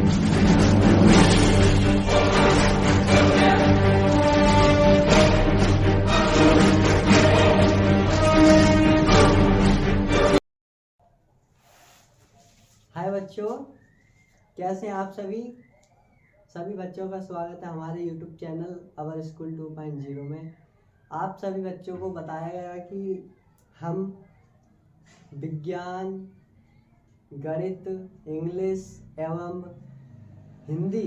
हाय बच्चों, कैसे हैं आप सभी बच्चों का स्वागत है हमारे YouTube चैनल अवर स्कूल 2.0 में। आप सभी बच्चों को बताया गया कि हम विज्ञान, गणित, इंग्लिश एवं हिंदी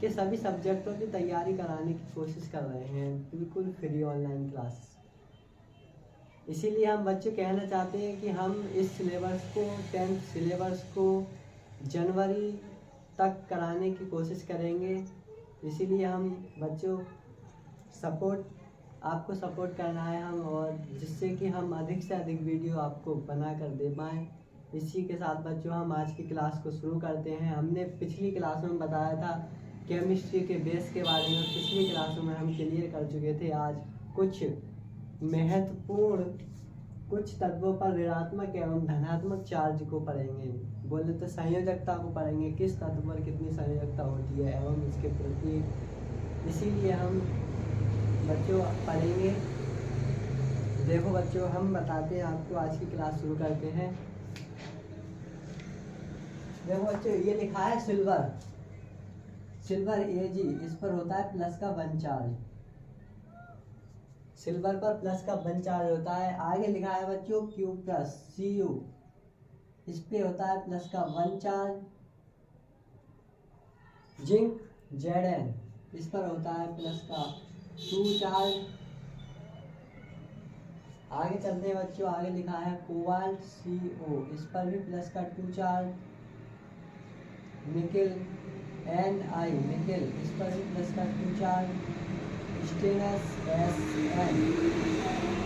के सभी सब्जेक्टों की तैयारी कराने की कोशिश कर रहे हैं, बिल्कुल फ्री ऑनलाइन क्लास। इसीलिए हम बच्चे कहना चाहते हैं कि हम इस सिलेबस को 10th सिलेबस को जनवरी तक कराने की कोशिश करेंगे। इसीलिए हम बच्चों आपको सपोर्ट करना है हम, और जिससे कि हम अधिक से अधिक वीडियो आपको बना कर दे पाएँ। इसी के साथ बच्चों हम आज की क्लास को शुरू करते हैं। हमने पिछली क्लास में बताया था केमिस्ट्री के बेस के बारे में, पिछली क्लासों में हम क्लियर कर चुके थे। आज कुछ महत्वपूर्ण कुछ तत्वों पर ऋणात्मक एवं धनात्मक चार्ज को पढ़ेंगे। बोले तो संयोजकता को पढ़ेंगे, किस तत्व पर कितनी संयोजकता होती है एवं इसके प्रति। इसीलिए हम बच्चों पढ़ेंगे। देखो बच्चों, हम बताते हैं आपको, आज की क्लास शुरू करते हैं। देखो बच्चों, ये लिखा है सिल्वर Ag, इस पर होता है प्लस का 1 चार्ज। सिल्वर पर प्लस का 1 चार्ज होता है। आगे लिखा है बच्चों Q प्लस Cu, इस पे होता है प्लस का 1 चार्ज। जिंक Zn, इस पर होता है प्लस का 2 चार्ज। आगे चलते हैं बच्चों, आगे लिखा है कोबाल्ट Co, इस पर भी प्लस का 2 चार्ज। निकेल Ni, निकेल, इस पर भी प्लस का 2 चार्ज। स्टेनस Sn,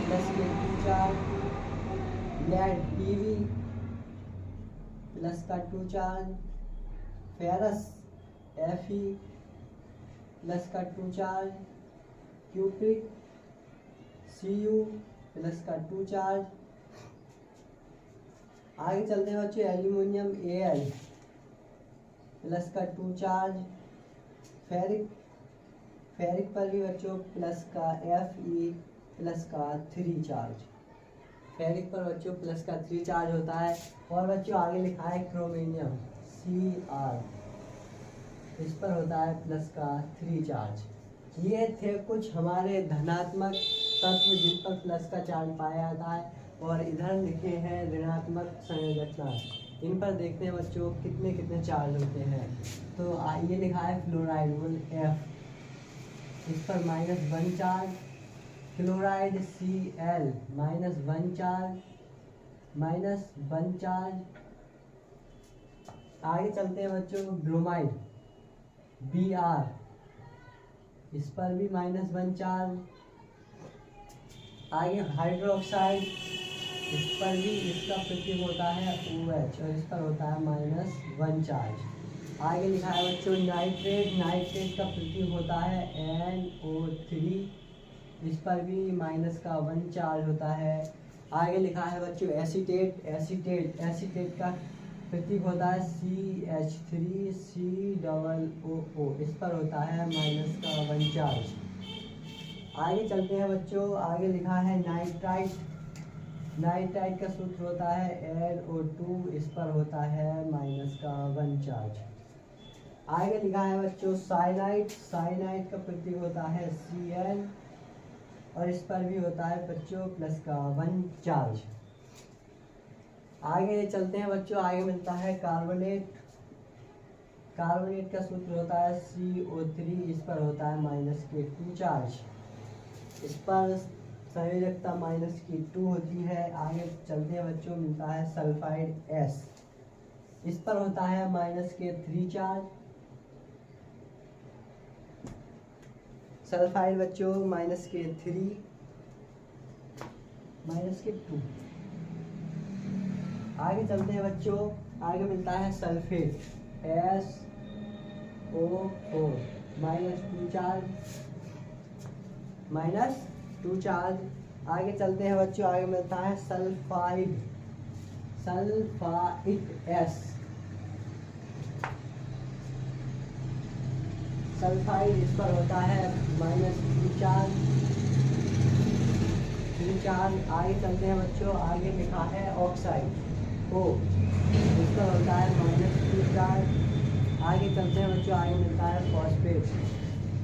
प्लस के 2 चार्ज। लेड Pv, प्लस का 2 चार्ज। फेरस Fe, प्लस का 2 चार्ज। क्यूप्रिक Cu, प्लस का 2 चार्ज। आगे चलते हैं बच्चों, एल्यूमिनियम Al, प्लस का 2 चार्ज। फेरिक पर भी बच्चों प्लस का Fe, प्लस का 3 चार्ज। फेरिक पर बच्चों प्लस का 3 चार्ज होता है। और बच्चों आगे लिखा है क्रोमियम Cr, इस पर होता है प्लस का 3 चार्ज। ये थे कुछ हमारे धनात्मक तत्व जिन पर प्लस का चार्ज पाया जाता है। और इधर लिखे हैं ऋणात्मक संयोजकता, इन पर देखते हैं बच्चों कितने कितने चार्ज होते हैं। तो ये लिखा है फ्लोराइड F, इस पर -1 charge. Chloride Cl, -1 charge, -1 charge. आगे चलते हैं बच्चों, ब्रोमाइड Br, इस पर भी -1 चार्ज। आगे हाइड्रोक्साइड, इस पर भी इसका प्रतीक होता है OH, और इस पर होता है -1 चार्ज। आगे लिखा है बच्चों नाइट्रेट का प्रतीक होता है NO3, इस पर भी -1 चार्ज होता है। आगे लिखा है बच्चों एसीटेट का प्रतीक होता है CH3COO, इस पर होता है -1 चार्ज। आगे चलते हैं बच्चों, आगे लिखा है नाइट्राइट का सूत्र होता है NO2, इस पर होता है -1 चार्ज। आगे लिखा है बच्चों साइनाइड का प्रतीक होता है Cl, और इस पर भी होता है बच्चों प्लस का 1 चार्ज। आगे चलते हैं बच्चों, आगे मिलता है कार्बोनेट का सूत्र होता है CO3, इस पर होता है -2 चार्ज। इस पर संयोजकता -2 होती है। आगे चलते हैं बच्चों, मिलता है सल्फाइड S, इस पर होता है -3 चार्ज। सल्फाइड बच्चों -3 -2। आगे चलते हैं बच्चों, आगे मिलता है सल्फेट SO4, -2 चार्ज। आगे चलते हैं बच्चों, आगे मिलता है सल्फाइड S, सल्फाइड, इस पर होता है -3 चार्ज। आगे चलते हैं बच्चों, आगे लिखा है ऑक्साइड O, इस पर होता है -2 चार्ज। आगे चलते हैं बच्चों, आगे मिलता है फॉस्फेट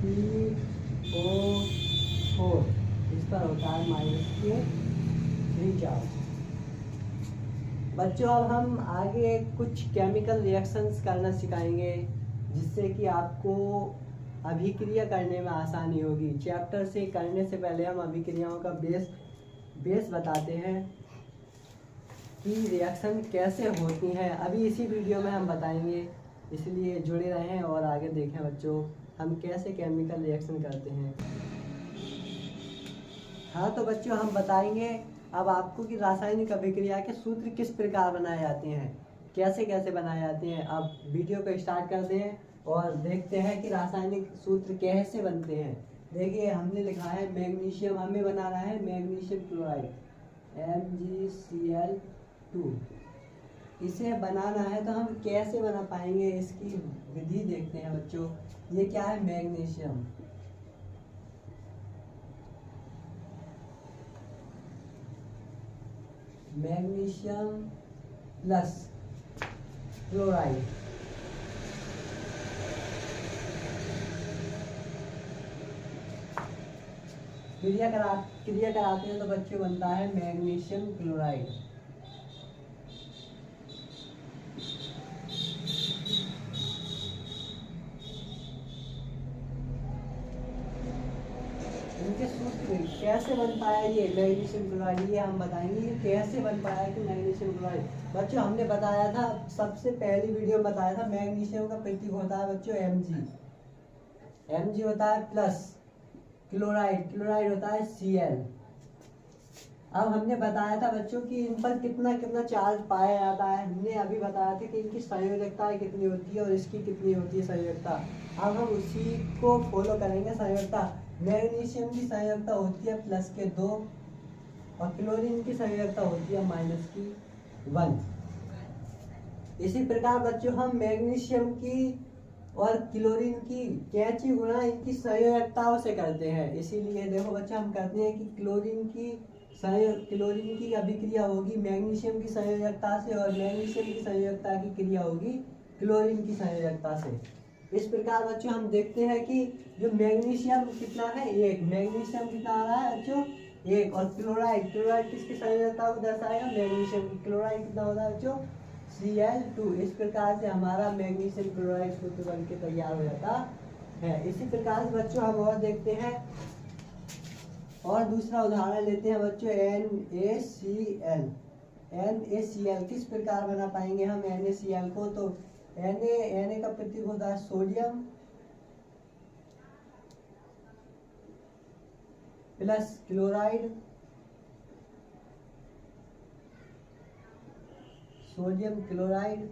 PO4, इस पर होता है -3 चार्ज। बच्चों अब हम आगे कुछ केमिकल रिएक्शंस करना सिखाएंगे जिससे कि आपको अभिक्रिया करने में आसानी होगी। चैप्टर से करने से पहले हम अभिक्रियाओं का बेस बताते हैं कि रिएक्शन कैसे होती हैं। अभी इसी वीडियो में हम बताएंगे, इसलिए जुड़े रहें और आगे देखें बच्चों हम कैसे केमिकल रिएक्शन करते हैं। हाँ तो बच्चों हम बताएंगे अब आपको कि रासायनिक अभिक्रिया के सूत्र किस प्रकार बनाए जाते हैं, कैसे कैसे बनाए जाते हैं। अब वीडियो को स्टार्ट करते हैं और देखते हैं कि रासायनिक सूत्र कैसे बनते हैं। देखिए हमने लिखा है मैग्नीशियम, हमें बनाना है मैग्नीशियम क्लोराइड MgCl2। इसे बनाना है तो हम कैसे बना पाएंगे, इसकी विधि देखते हैं बच्चों। ये क्या है मैग्नीशियम, मैग्नीशियम प्लस क्लोराइड। क्रिया कराते हैं तो बच्चों बनता है मैग्नीशियम क्लोराइड। इनके सूत्र कैसे बन पाया ये मैग्नीशियम क्लोराइड, ये हम बताएंगे ये कैसे बन पाया कि मैग्नीशियम क्लोराइड। बच्चों हमने बताया था, सबसे पहली वीडियो में बताया था मैग्नीशियम का प्रतीक होता है बच्चों Mg होता है प्लस, क्लोराइड होता है Cl। अब हमने बताया था बच्चों कि इन पर कितना कितना चार्ज पाया जाता है। हमने अभी बताया था कि इनकी संयोजकता कितनी होती है और इसकी कितनी होती है संयोजकता। अब हम उसी को फॉलो करेंगे। संयोजकता, मैग्नीशियम की संयोजकता होती है +2 और क्लोरीन की संयोजकता होती है -1। इसी प्रकार बच्चों हम मैग्नीशियम की और क्लोरीन की कैंची गुणा इनकी संयोजकताओं से करते हैं। इसीलिए देखो बच्चों हम करते हैं कि क्लोरीन की अभिक्रिया होगी मैग्नीशियम की संयोजकता से और मैग्नीशियम की संयोजकता की क्रिया होगी क्लोरीन की संयोजकता से। इस प्रकार बच्चों हम देखते हैं कि जो मैग्नीशियम कितना है 1, मैग्नीशियम कितना आ रहा है बच्चों 1, और क्लोराइड किसकी संयोजकता को दर्शाएगा मैग्नीशियम की। क्लोराइड कितना होता है बच्चों Cl2। इस प्रकार से हमारा मैग्नीशियम क्लोराइड सूत्र बन के तैयार हो जाता है। इसी प्रकार से बच्चों हम और देखते हैं और दूसरा उदाहरण लेते हैं बच्चों NaCl। किस प्रकार बना पाएंगे हम NaCl को, तो Na का प्रतीक होता है sodium plus chloride, sodium chloride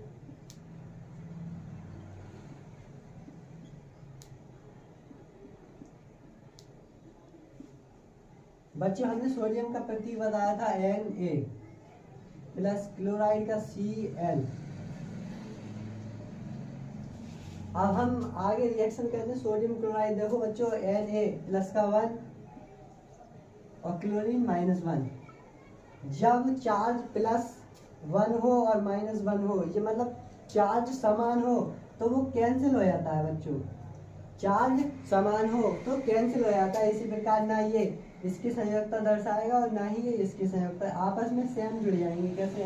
बच्चों हमने सोडियम का प्रतीक बताया था Na प्लस क्लोराइड का Cl। अब हम आगे रिएक्शन करते हैं सोडियम क्लोराइड। देखो बच्चों Na +1 और क्लोरीन -1। जब चार्ज +1 हो और -1 हो, ये मतलब चार्ज समान हो तो वो कैंसिल हो जाता है बच्चों। चार्ज समान हो तो कैंसिल हो जाता है। इसी प्रकार ना ये इसकी संयोजकता दर्शाएगा और ना ही ये इसकी संयोजकता, आपस में सेम जुड़ जाएंगे। कैसे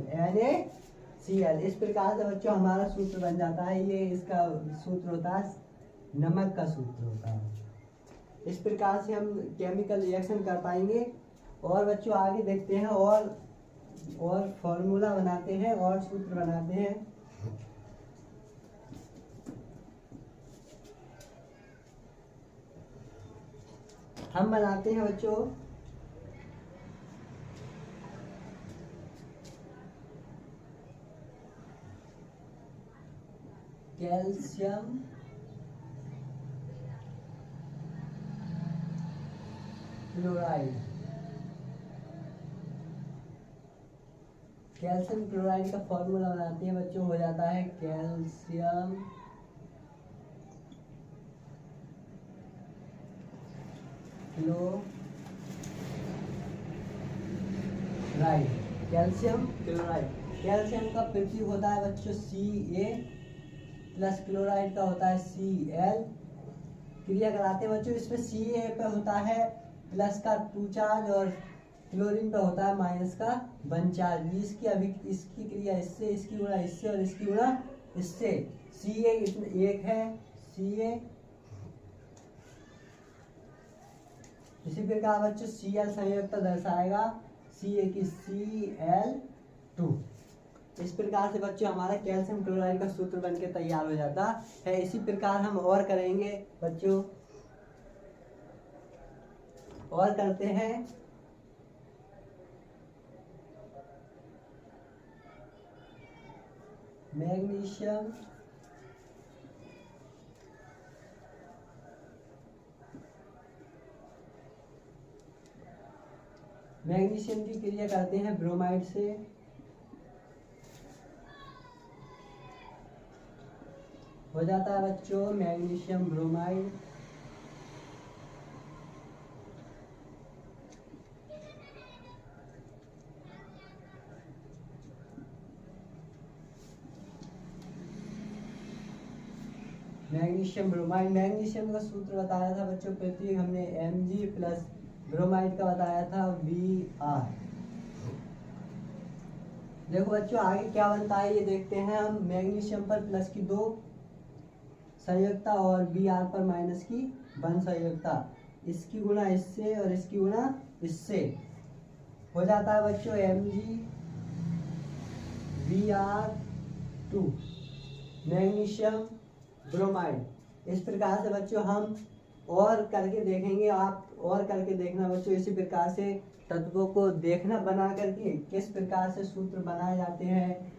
NaCl। इस प्रकार से बच्चों हमारा सूत्र बन जाता है। ये इसका सूत्र होता है नमक का सूत्र होता है। इस प्रकार से हम केमिकल रिएक्शन कर पाएंगे। और बच्चों आगे देखते हैं और फॉर्मूला बनाते हैं और सूत्र बनाते हैं। हम बनाते हैं बच्चों कैल्शियम क्लोराइड। कैल्शियम क्लोराइड का फॉर्मूला बनाते हैं बच्चों, हो जाता है calcium chloride, calcium chloride. Calcium का प्रतीक होता है बच्चों Ca प्लस क्लोराइड का होता है Cl। क्रिया कराते हैं बच्चों, इसमें Ca पे होता है प्लस का 2 चार्ज और क्लोरीन पे होता है माइनस का 1 चार्ज। इसकी क्रिया इससे, इसकी गुणा इससे और इसकी गुणा इससे। Ca एक है Ca। इसी प्रकार बच्चों Cl संयुक्त दर्शाएगा Ca की Cl2। इस प्रकार से बच्चों हमारा कैल्शियम क्लोराइड का सूत्र बनके तैयार हो जाता है। इसी प्रकार हम और करेंगे बच्चों, और करते हैं। मैग्नीशियम की क्रिया करते हैं ब्रोमाइड से। हो जाता है बच्चों मैग्नीशियम ब्रोमाइड। मैग्नीशियम का सूत्र बताया था बच्चों, प्रतीक हमने Mg प्लस ब्रोमाइड का बताया था Br। देखो बच्चों आगे क्या बनता है ये देखते हैं हम। मैग्नीशियम पर प्लस की 2 संयुक्ता और Br पर माइनस की 1 संयुक्ता, इसकी गुणा इससे और इसकी गुणा इससे। हो जाता है बच्चों MgBr2 मैग्नीशियम ब्रोमाइड। इस प्रकार से बच्चों हम और करके देखेंगे, आप और करके देखना बच्चों। इसी प्रकार से तत्वों को देखना बना करके किस प्रकार से सूत्र बनाए जाते हैं।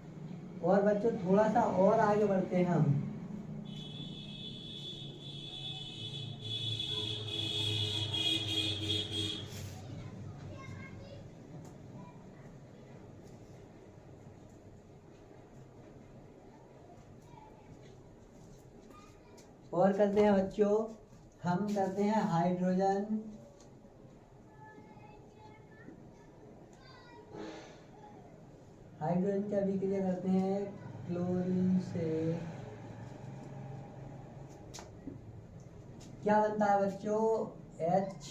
और बच्चों थोड़ा सा और आगे बढ़ते हैं हम। और करते हैं बच्चों, हम करते हैं हाइड्रोजन की अभिक्रिया करते हैं क्लोरीन से। क्या बनता है बच्चों H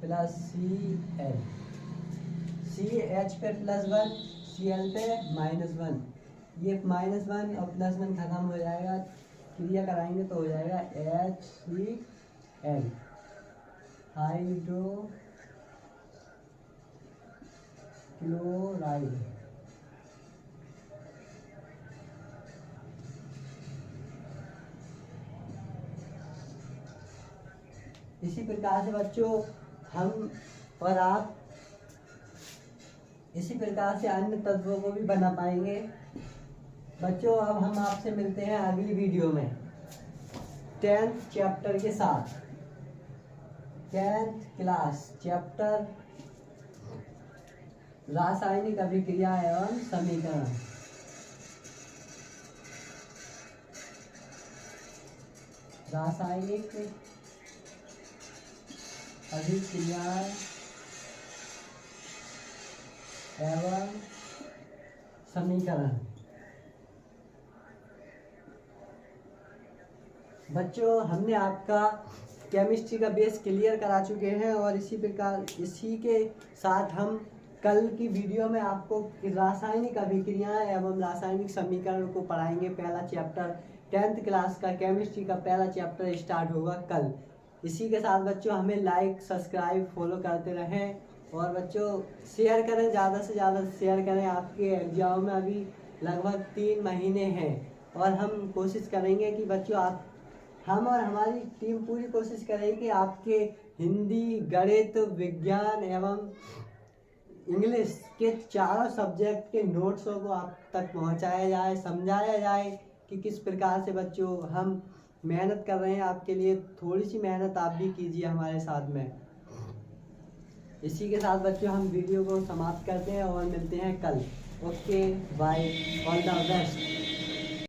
प्लस Cl। CH पे +1, Cl पे -1। ये -1 और +1 खत्म हो जाएगा, क्रिया कराएंगे तो हो जाएगा HCl हाइड्रोक्लोराइड। इसी प्रकार से बच्चों हम और आप इसी प्रकार से अन्य तत्वों को भी बना पाएंगे बच्चों। अब हम आपसे मिलते हैं अगली वीडियो में 10th चैप्टर के साथ। 10th क्लास चैप्टर रासायनिक अभिक्रिया एवं समीकरण। रासायनिक अभिक्रिया एवं समीकरण। बच्चों हमने आपका केमिस्ट्री का बेस क्लियर करा चुके हैं और इसी प्रकार इसी के साथ हम कल की वीडियो में आपको रासायनिक अभिक्रियाएं एवं रासायनिक समीकरण को पढ़ाएंगे। पहला चैप्टर 10th क्लास का केमिस्ट्री का पहला चैप्टर स्टार्ट होगा कल। इसी के साथ बच्चों हमें लाइक सब्सक्राइब फॉलो करते रहें और बच्चों शेयर करें, ज़्यादा से ज़्यादा शेयर करें। आपके एग्जाम में अभी लगभग 3 महीने हैं और हम कोशिश करेंगे कि बच्चों हम और हमारी टीम पूरी कोशिश करेगी कि आपके हिंदी, गणित, विज्ञान एवं इंग्लिश के चारों सब्जेक्ट के नोट्सों को आप तक पहुंचाया जाए, समझाया जाए कि किस प्रकार से बच्चों हम मेहनत कर रहे हैं आपके लिए। थोड़ी सी मेहनत आप भी कीजिए हमारे साथ में। इसी के साथ बच्चों हम वीडियो को समाप्त करते हैं और मिलते हैं कल। Okay bye, all the best.